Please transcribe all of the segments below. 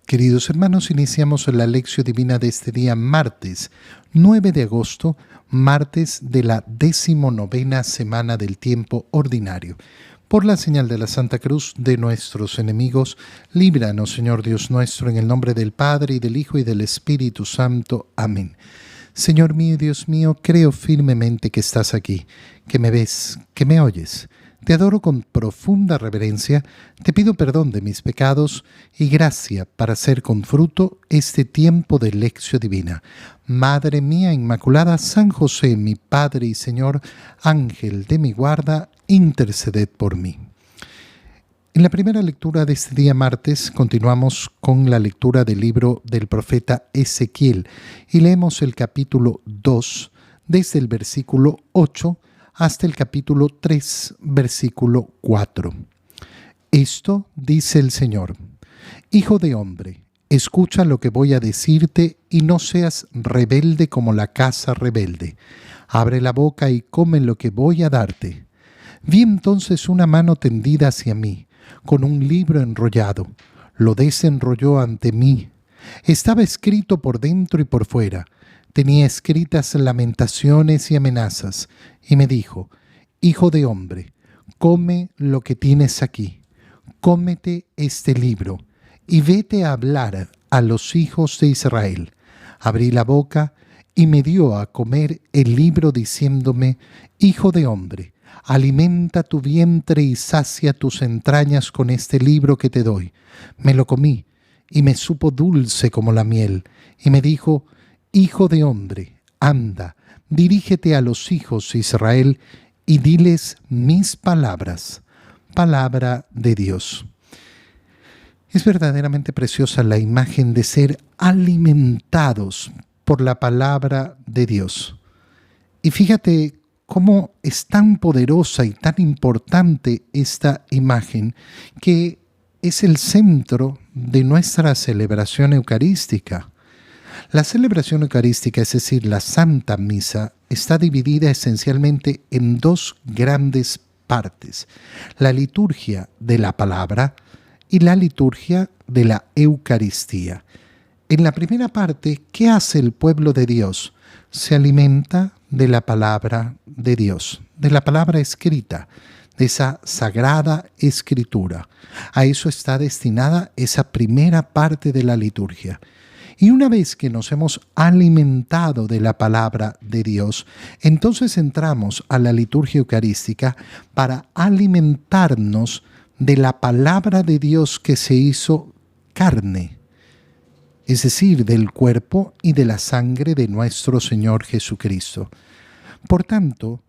Queridos hermanos, iniciamos la lección divina de este día martes 9 de agosto, martes de la 19ª semana del tiempo ordinario. Por la señal de la Santa Cruz de nuestros enemigos, líbranos, Señor Dios nuestro, en el nombre del Padre, y del Hijo, y del Espíritu Santo. Amén. Señor mío y Dios mío, creo firmemente que estás aquí, que me ves, que me oyes. Te adoro con profunda reverencia, te pido perdón de mis pecados y gracia para hacer con fruto este tiempo de lección divina. Madre mía Inmaculada, San José, mi Padre y Señor, Ángel de mi guarda, interceded por mí. En la primera lectura de este día martes continuamos con la lectura del libro del profeta Ezequiel y leemos el capítulo 2 desde el versículo 8 hasta el capítulo 3, versículo 4. Esto dice el Señor: Hijo de hombre, escucha lo que voy a decirte y no seas rebelde como la casa rebelde. Abre la boca y come lo que voy a darte. Vi entonces una mano tendida hacia mí, con un libro enrollado. Lo desenrolló ante mí. Estaba escrito por dentro y por fuera. Tenía escritas lamentaciones y amenazas, y me dijo: Hijo de hombre, come lo que tienes aquí, cómete este libro, y vete a hablar a los hijos de Israel. Abrí la boca, y me dio a comer el libro, diciéndome: Hijo de hombre, alimenta tu vientre y sacia tus entrañas con este libro que te doy. Me lo comí, y me supo dulce como la miel, y me dijo: Hijo de hombre, anda, dirígete a los hijos de Israel y diles mis palabras. Palabra de Dios. Es verdaderamente preciosa la imagen de ser alimentados por la palabra de Dios. Y fíjate cómo es tan poderosa y tan importante esta imagen, que es el centro de nuestra celebración eucarística. La celebración eucarística, es decir, la Santa Misa, está dividida esencialmente en dos grandes partes: la liturgia de la palabra y la liturgia de la Eucaristía. En la primera parte, ¿qué hace el pueblo de Dios? Se alimenta de la palabra de Dios, de la palabra escrita, de esa sagrada escritura. A eso está destinada esa primera parte de la liturgia. Y una vez que nos hemos alimentado de la palabra de Dios, entonces entramos a la liturgia eucarística para alimentarnos de la palabra de Dios que se hizo carne, es decir, del cuerpo y de la sangre de nuestro Señor Jesucristo. Por tanto,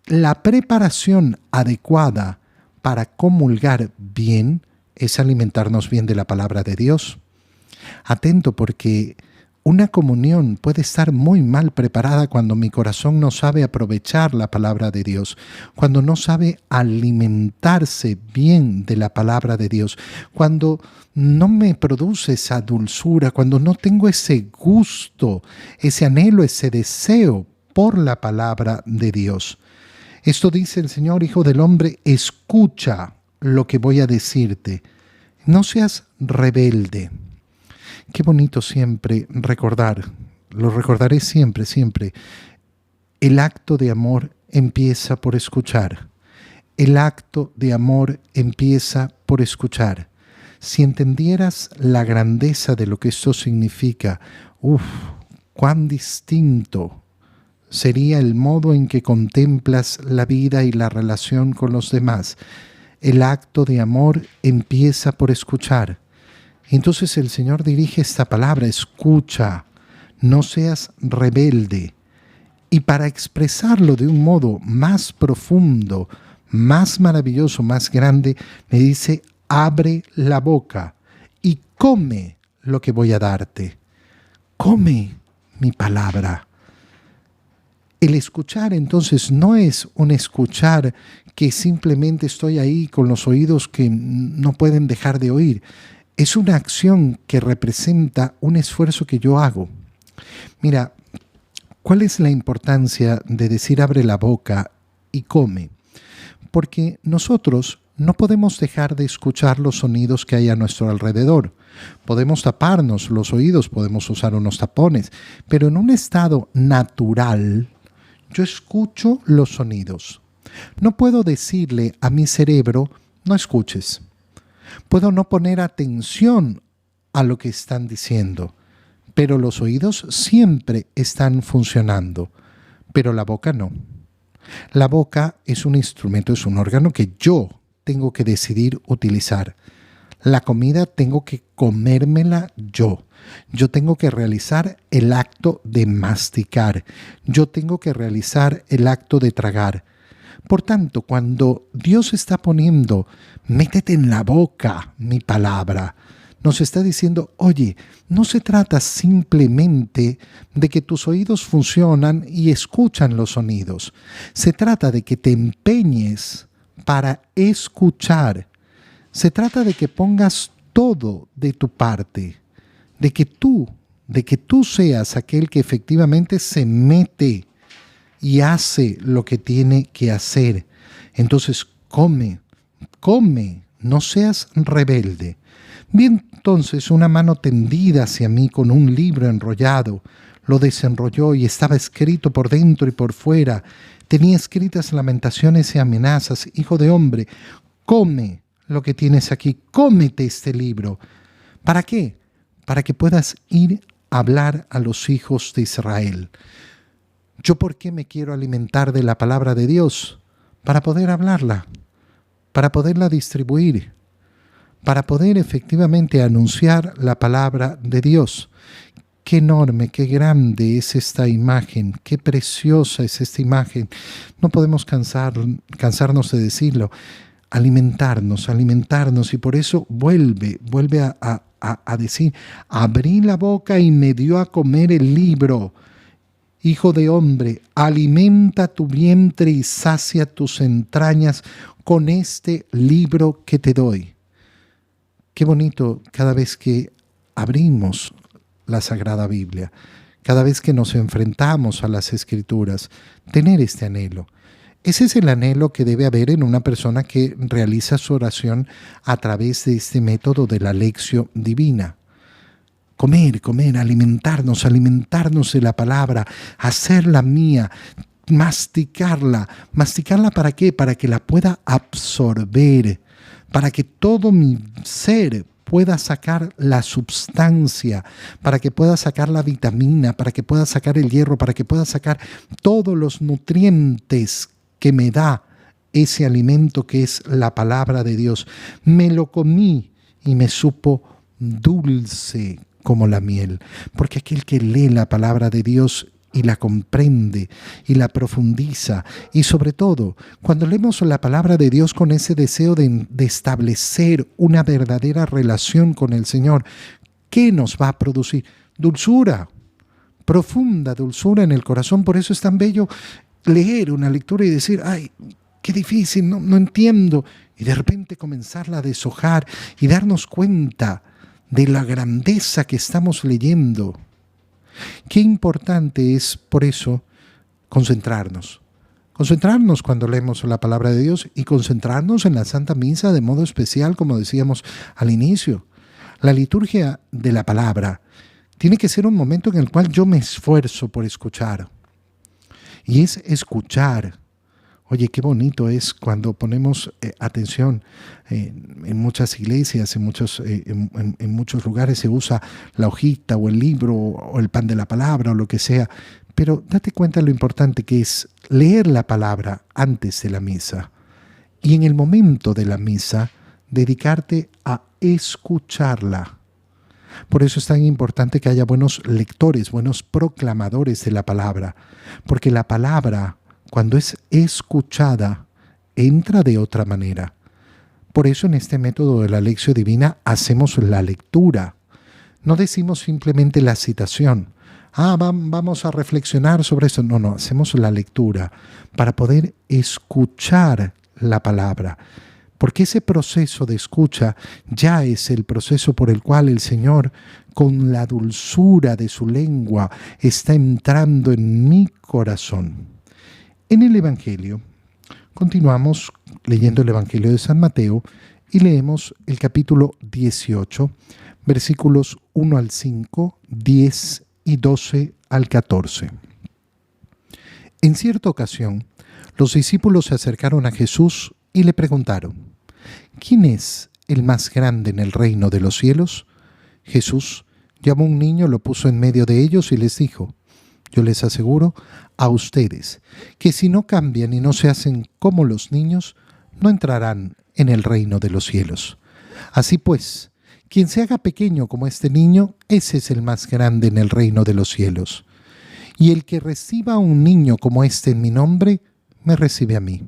la preparación adecuada para comulgar bien es alimentarnos bien de la palabra de Dios. Atento, porque una comunión puede estar muy mal preparada cuando mi corazón no sabe aprovechar la palabra de Dios, cuando no sabe alimentarse bien de la palabra de Dios, cuando no me produce esa dulzura, cuando no tengo ese gusto, ese anhelo, ese deseo por la palabra de Dios. Esto dice el Señor: Hijo del hombre, escucha lo que voy a decirte. No seas rebelde. Qué bonito siempre recordar, lo recordaré siempre, siempre. El acto de amor empieza por escuchar. El acto de amor empieza por escuchar. Si entendieras la grandeza de lo que esto significa, cuán distinto sería el modo en que contemplas la vida y la relación con los demás. El acto de amor empieza por escuchar. Entonces el Señor dirige esta palabra: escucha, no seas rebelde. Y para expresarlo de un modo más profundo, más maravilloso, más grande, le dice: abre la boca y come lo que voy a darte. Come mi palabra. El escuchar entonces no es un escuchar que simplemente estoy ahí con los oídos que no pueden dejar de oír. Es una acción que representa un esfuerzo que yo hago. Mira, ¿cuál es la importancia de decir abre la boca y come? Porque nosotros no podemos dejar de escuchar los sonidos que hay a nuestro alrededor. Podemos taparnos los oídos, podemos usar unos tapones, pero en un estado natural yo escucho los sonidos. No puedo decirle a mi cerebro, no escuches. Puedo no poner atención a lo que están diciendo, pero los oídos siempre están funcionando, pero la boca no. La boca es un instrumento, es un órgano que yo tengo que decidir utilizar. La comida tengo que comérmela yo. Yo tengo que realizar el acto de masticar. Yo tengo que realizar el acto de tragar. Por tanto, cuando Dios está poniendo, métete en la boca mi palabra, nos está diciendo, oye, no se trata simplemente de que tus oídos funcionan y escuchan los sonidos. Se trata de que te empeñes para escuchar. Se trata de que pongas todo de tu parte, de que tú seas aquel que efectivamente se mete y hace lo que tiene que hacer. Entonces come, no seas rebelde. Vi entonces una mano tendida hacia mí con un libro enrollado. Lo desenrolló y estaba escrito por dentro y por fuera. Tenía escritas lamentaciones y amenazas. Hijo de hombre, come lo que tienes aquí, cómete este libro. ¿Para qué? Para que puedas ir a hablar a los hijos de Israel. ¿Yo por qué me quiero alimentar de la palabra de Dios? Para poder hablarla, para poderla distribuir, para poder efectivamente anunciar la palabra de Dios. Qué enorme, qué grande es esta imagen, qué preciosa es esta imagen. No podemos cansarnos de decirlo. Alimentarnos, y por eso vuelve a decir, abrí la boca y me dio a comer el libro. Hijo de hombre, alimenta tu vientre y sacia tus entrañas con este libro que te doy. Qué bonito cada vez que abrimos la Sagrada Biblia, cada vez que nos enfrentamos a las Escrituras, tener este anhelo. Ese es el anhelo que debe haber en una persona que realiza su oración a través de este método de la lección divina. Comer, alimentarnos de la palabra, hacerla mía, masticarla. ¿Masticarla para qué? Para que la pueda absorber, para que todo mi ser pueda sacar la substancia, para que pueda sacar la vitamina, para que pueda sacar el hierro, para que pueda sacar todos los nutrientes que me da ese alimento que es la palabra de Dios. Me lo comí y me supo dulce como la miel, porque aquel que lee la palabra de Dios y la comprende y la profundiza, y sobre todo cuando leemos la palabra de Dios con ese deseo de establecer una verdadera relación con el Señor, ¿qué nos va a producir? Dulzura, profunda dulzura en el corazón. Por eso es tan bello leer una lectura y decir, ay, qué difícil, no entiendo, y de repente comenzarla a deshojar y darnos cuenta de la grandeza que estamos leyendo. Qué importante es, por eso, concentrarnos cuando leemos la palabra de Dios y concentrarnos en la Santa Misa de modo especial, como decíamos al inicio. La liturgia de la palabra tiene que ser un momento en el cual yo me esfuerzo por escuchar. Y es escuchar. Oye, qué bonito es cuando ponemos atención. En muchas iglesias, en muchos lugares se usa la hojita o el libro o el pan de la palabra o lo que sea. Pero date cuenta de lo importante que es leer la palabra antes de la misa. Y en el momento de la misa, dedicarte a escucharla. Por eso es tan importante que haya buenos lectores, buenos proclamadores de la palabra. Porque la palabra, cuando es escuchada, entra de otra manera. Por eso en este método de la lección divina hacemos la lectura. No decimos simplemente la citación. Vamos a reflexionar sobre eso. No, hacemos la lectura para poder escuchar la palabra. Porque ese proceso de escucha ya es el proceso por el cual el Señor, con la dulzura de su lengua, está entrando en mi corazón. En el Evangelio, continuamos leyendo el Evangelio de San Mateo y leemos el capítulo 18, versículos 1 al 5, 10 y 12 al 14. En cierta ocasión, los discípulos se acercaron a Jesús y le preguntaron: ¿quién es el más grande en el reino de los cielos? Jesús llamó a un niño, lo puso en medio de ellos y les dijo: yo les aseguro a ustedes que si no cambian y no se hacen como los niños, no entrarán en el reino de los cielos. Así pues, quien se haga pequeño como este niño, ese es el más grande en el reino de los cielos. Y el que reciba a un niño como este en mi nombre, me recibe a mí.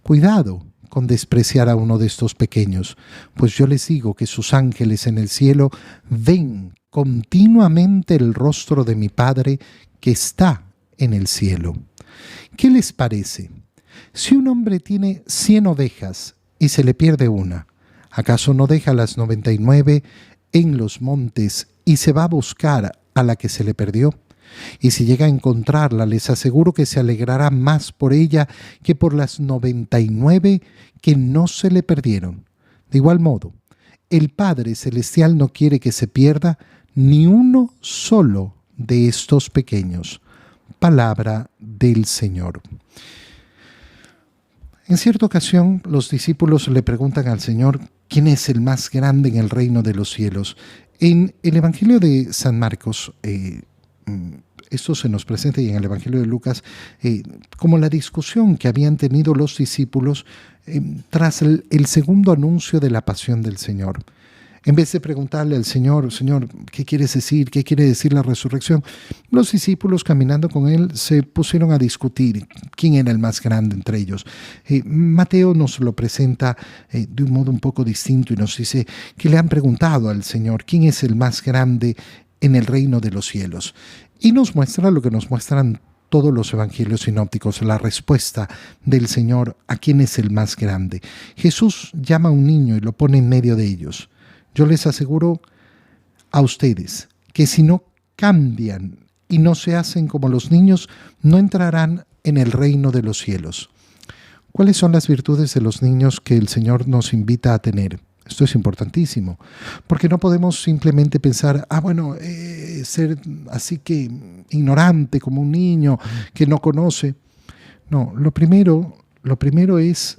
Cuidado con despreciar a uno de estos pequeños, pues yo les digo que sus ángeles en el cielo ven continuamente el rostro de mi Padre que está en el cielo. ¿Qué les parece? Si un hombre tiene 100 ovejas y se le pierde una, ¿acaso no deja las 99 en los montes y se va a buscar a la que se le perdió? Y si llega a encontrarla, les aseguro que se alegrará más por ella que por las 99 que no se le perdieron. De igual modo, el Padre Celestial no quiere que se pierda ni uno solo de estos pequeños. Palabra del Señor. En cierta ocasión, los discípulos le preguntan al Señor: ¿quién es el más grande en el reino de los cielos? En el Evangelio de San Marcos, esto se nos presenta, y en el Evangelio de Lucas, como la discusión que habían tenido los discípulos tras el segundo anuncio de la pasión del Señor. En vez de preguntarle al Señor: Señor, ¿qué quieres decir? ¿Qué quiere decir la resurrección? Los discípulos, caminando con él, se pusieron a discutir quién era el más grande entre ellos. Mateo nos lo presenta de un modo un poco distinto y nos dice que le han preguntado al Señor: ¿quién es el más grande en el reino de los cielos? Y nos muestra lo que nos muestran todos los evangelios sinópticos, la respuesta del Señor a quién es el más grande. Jesús llama a un niño y lo pone en medio de ellos. Yo les aseguro a ustedes que si no cambian y no se hacen como los niños, no entrarán en el reino de los cielos. ¿Cuáles son las virtudes de los niños que el Señor nos invita a tener? Esto es importantísimo, porque no podemos simplemente pensar: ser así que ignorante como un niño que no conoce. No, lo primero es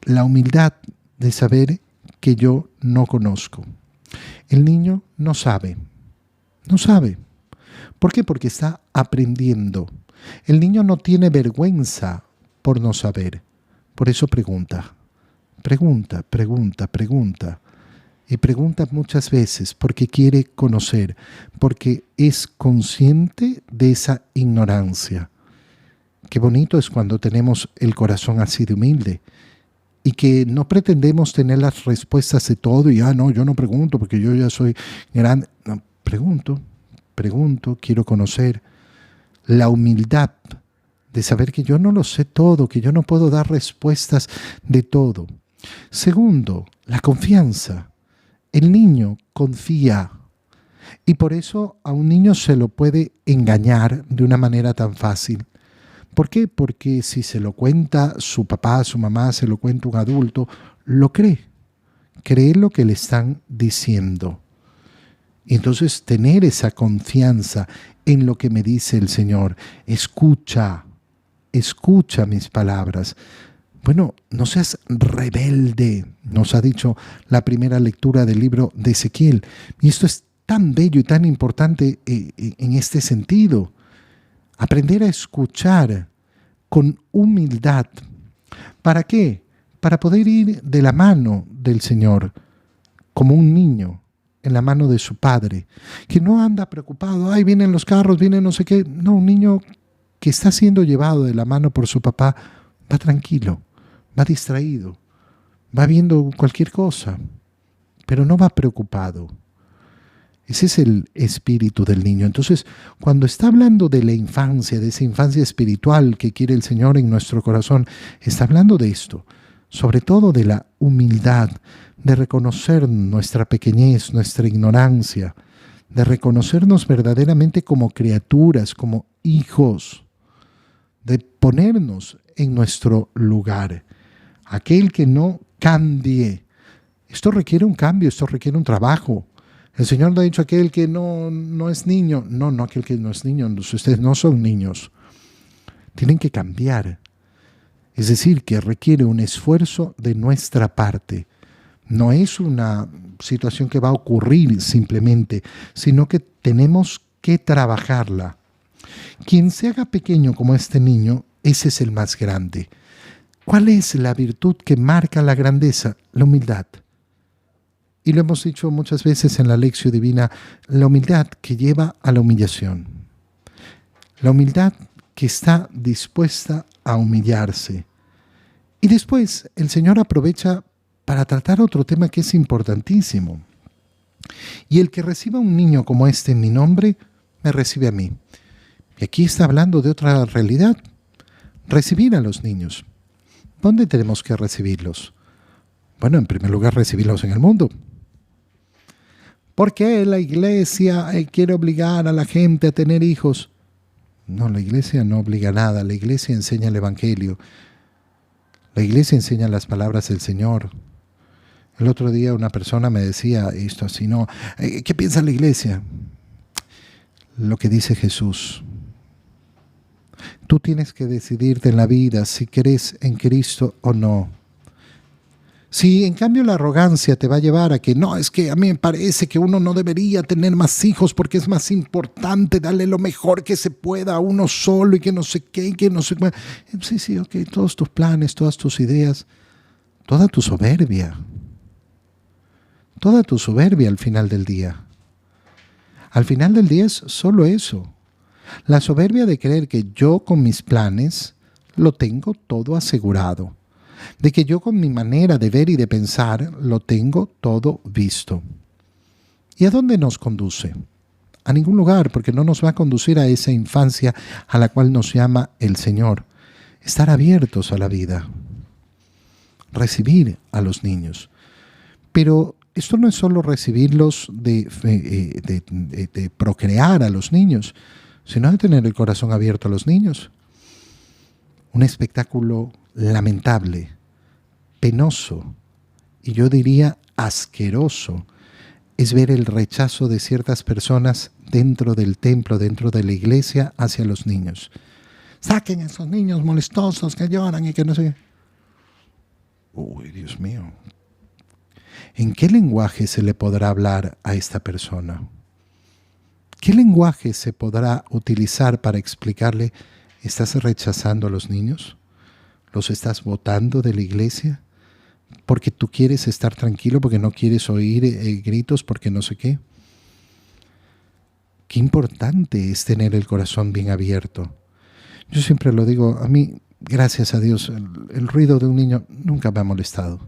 la humildad de saber que yo no conozco. El niño no sabe. ¿Por qué? Porque está aprendiendo. El niño no tiene vergüenza por no saber. Por eso pregunta. Y pregunta muchas veces porque quiere conocer, porque es consciente de esa ignorancia. Qué bonito es cuando tenemos el corazón así de humilde y que no pretendemos tener las respuestas de todo y yo no pregunto porque yo ya soy grande. No, pregunto, quiero conocer. La humildad de saber que yo no lo sé todo, que yo no puedo dar respuestas de todo. Segundo, la confianza. El niño confía y por eso a un niño se lo puede engañar de una manera tan fácil. ¿Por qué? Porque si se lo cuenta su papá, su mamá, se lo cuenta un adulto, lo cree lo que le están diciendo. Y entonces tener esa confianza en lo que me dice el Señor. Escucha mis palabras. Bueno, no seas rebelde, nos ha dicho la primera lectura del libro de Ezequiel. Y esto es tan bello y tan importante en este sentido. Aprender a escuchar con humildad. ¿Para qué? Para poder ir de la mano del Señor, como un niño en la mano de su padre, que no anda preocupado: ay, vienen los carros, vienen no sé qué. No, un niño que está siendo llevado de la mano por su papá va tranquilo, va distraído, va viendo cualquier cosa, pero no va preocupado. Ese es el espíritu del niño. Entonces, cuando está hablando de la infancia, de esa infancia espiritual que quiere el Señor en nuestro corazón, está hablando de esto, sobre todo de la humildad, de reconocer nuestra pequeñez, nuestra ignorancia, de reconocernos verdaderamente como criaturas, como hijos, de ponernos en nuestro lugar. Aquel que no cambie. Esto requiere un cambio, esto requiere un trabajo. El Señor no ha dicho aquel que no es niño. No, no aquel que no es niño. Ustedes no son niños. Tienen que cambiar. Es decir, que requiere un esfuerzo de nuestra parte. No es una situación que va a ocurrir simplemente, sino que tenemos que trabajarla. Quien se haga pequeño como este niño, ese es el más grande. ¿Cuál es la virtud que marca la grandeza? La humildad. Y lo hemos dicho muchas veces en la Lección Divina, la humildad que lleva a la humillación. La humildad que está dispuesta a humillarse. Y después el Señor aprovecha para tratar otro tema que es importantísimo. Y el que reciba un niño como este en mi nombre, me recibe a mí. Y aquí está hablando de otra realidad. Recibir a los niños. ¿Dónde tenemos que recibirlos? Bueno, en primer lugar, recibirlos en el mundo. ¿Por qué la iglesia quiere obligar a la gente a tener hijos? No, la iglesia no obliga a nada. La iglesia enseña el Evangelio. La iglesia enseña las palabras del Señor. El otro día una persona me decía esto así, ¿no? ¿Qué piensa la iglesia? Lo que dice Jesús. Tú tienes que decidirte en la vida si crees en Cristo o no. Si en cambio la arrogancia te va a llevar a que no, es que a mí me parece que uno no debería tener más hijos porque es más importante darle lo mejor que se pueda a uno solo y que no sé qué, y que no sé qué. Sí, ok, todos tus planes, todas tus ideas, toda tu soberbia al final del día. Al final del día es solo eso. La soberbia de creer que yo con mis planes lo tengo todo asegurado. De que yo con mi manera de ver y de pensar lo tengo todo visto. ¿Y a dónde nos conduce? A ningún lugar, porque no nos va a conducir a esa infancia a la cual nos llama el Señor. Estar abiertos a la vida. Recibir a los niños. Pero esto no es solo recibirlos de procrear a los niños, sino de tener el corazón abierto a los niños. Un espectáculo lamentable, penoso y yo diría asqueroso es ver el rechazo de ciertas personas dentro del templo, dentro de la iglesia hacia los niños. Saquen a esos niños molestosos que lloran y que no sé qué. Uy, Dios mío. ¿En qué lenguaje se le podrá hablar a esta persona? ¿Qué lenguaje se podrá utilizar para explicarle, ¿estás rechazando a los niños? ¿Los estás botando de la iglesia? ¿Porque tú quieres estar tranquilo, porque no quieres oír gritos, porque no sé qué? Qué importante es tener el corazón bien abierto. Yo siempre lo digo, a mí, gracias a Dios, el ruido de un niño nunca me ha molestado.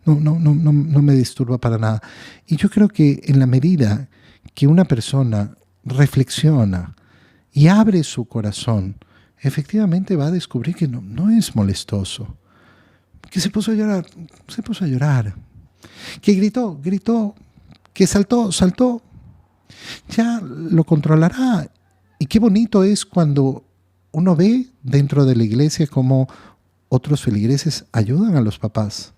No me disturba para nada. Y yo creo que en la medida que una persona reflexiona y abre su corazón, efectivamente va a descubrir que no es molestoso. Que se puso a llorar. Que gritó, que saltó. Ya lo controlará. Y qué bonito es cuando uno ve dentro de la iglesia cómo otros feligreses ayudan a los papás.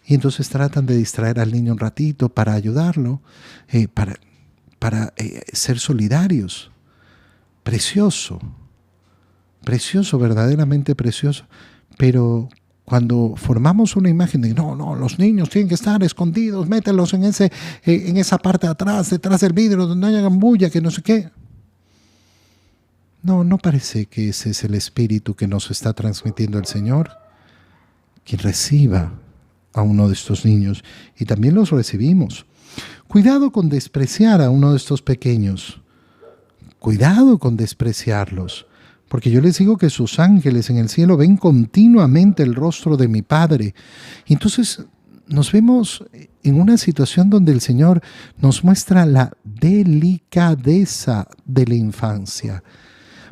Y entonces tratan de distraer al niño un ratito para ayudarlo, para ser solidarios. Precioso, verdaderamente precioso. Pero cuando formamos una imagen de no, los niños tienen que estar escondidos, mételos en esa parte de atrás, detrás del vidrio, donde no hagan bulla, que no sé qué. No parece que ese es el espíritu que nos está transmitiendo el Señor. Quien reciba a uno de estos niños, y también los recibimos. Cuidado con despreciar a uno de estos pequeños. Cuidado con despreciarlos, porque yo les digo que sus ángeles en el cielo ven continuamente el rostro de mi Padre. Y entonces nos vemos en una situación donde el Señor nos muestra la delicadeza de la infancia.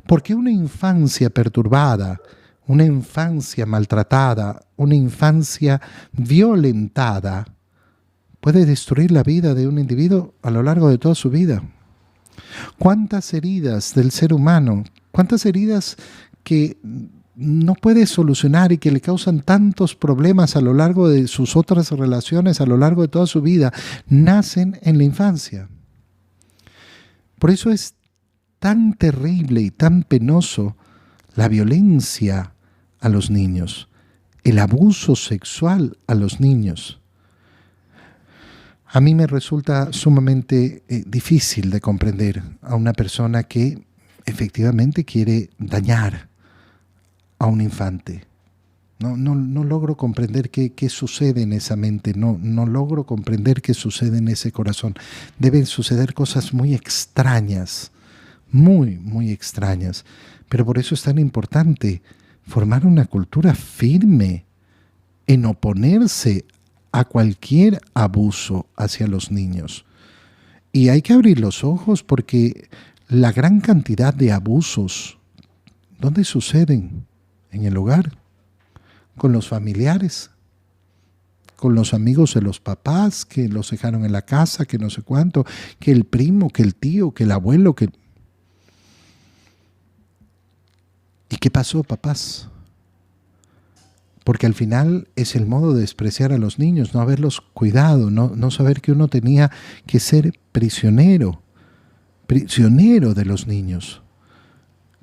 Porque una infancia perturbada, una infancia maltratada, una infancia violentada, puede destruir la vida de un individuo a lo largo de toda su vida. ¿Cuántas heridas del ser humano, cuántas heridas que no puede solucionar y que le causan tantos problemas a lo largo de sus otras relaciones, a lo largo de toda su vida, nacen en la infancia. Por eso es tan terrible y tan penoso la violencia a los niños, el abuso sexual a los niños. A mí me resulta sumamente difícil de comprender a una persona que efectivamente quiere dañar a un infante. No logro comprender qué sucede en esa mente, no logro comprender qué sucede en ese corazón. Deben suceder cosas muy extrañas, muy, muy extrañas. Pero por eso es tan importante formar una cultura firme en oponerse a cualquier abuso hacia los niños. Y hay que abrir los ojos porque la gran cantidad de abusos, ¿dónde suceden? En el hogar, con los familiares, con los amigos de los papás que los dejaron en la casa, que no sé cuánto, que el primo, que el tío, que el abuelo, que... ¿Y qué pasó, papás? Porque al final es el modo de despreciar a los niños, no haberlos cuidado, no saber que uno tenía que ser prisionero de los niños.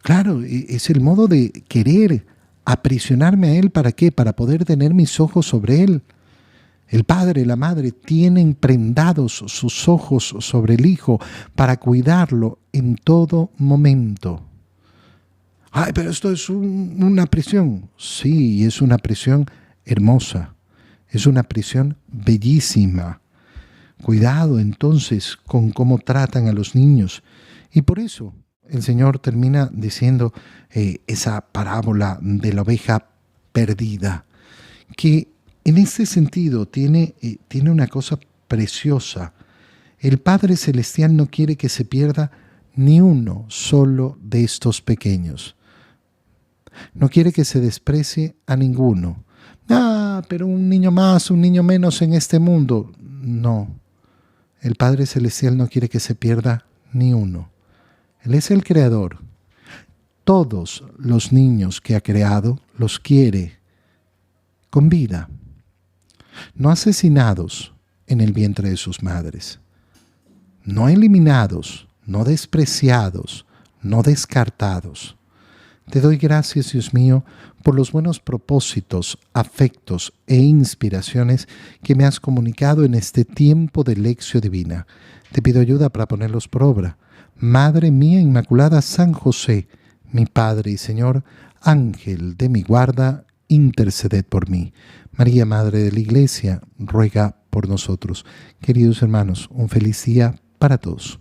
Claro, es el modo de querer aprisionarme a él. ¿Para qué? Para poder tener mis ojos sobre él. El padre y la madre tienen prendados sus ojos sobre el hijo para cuidarlo en todo momento. Ay, pero esto es una prisión. Sí, es una prisión hermosa. Es una prisión bellísima. Cuidado entonces con cómo tratan a los niños. Y por eso el Señor termina diciendo esa parábola de la oveja perdida, que en este sentido tiene una cosa preciosa. El Padre Celestial no quiere que se pierda ni uno solo de estos pequeños. No quiere que se desprecie a ninguno. Pero un niño más, un niño menos en este mundo. No, el Padre Celestial no quiere que se pierda ni uno. Él es el creador. Todos los niños que ha creado los quiere con vida, no asesinados en el vientre de sus madres, no eliminados, no despreciados, no descartados. Te doy gracias, Dios mío, por los buenos propósitos, afectos e inspiraciones que me has comunicado en este tiempo de lección divina. Te pido ayuda para ponerlos por obra. Madre mía Inmaculada, San José, mi Padre y Señor, Ángel de mi guarda, interceded por mí. María, Madre de la Iglesia, ruega por nosotros. Queridos hermanos, un feliz día para todos.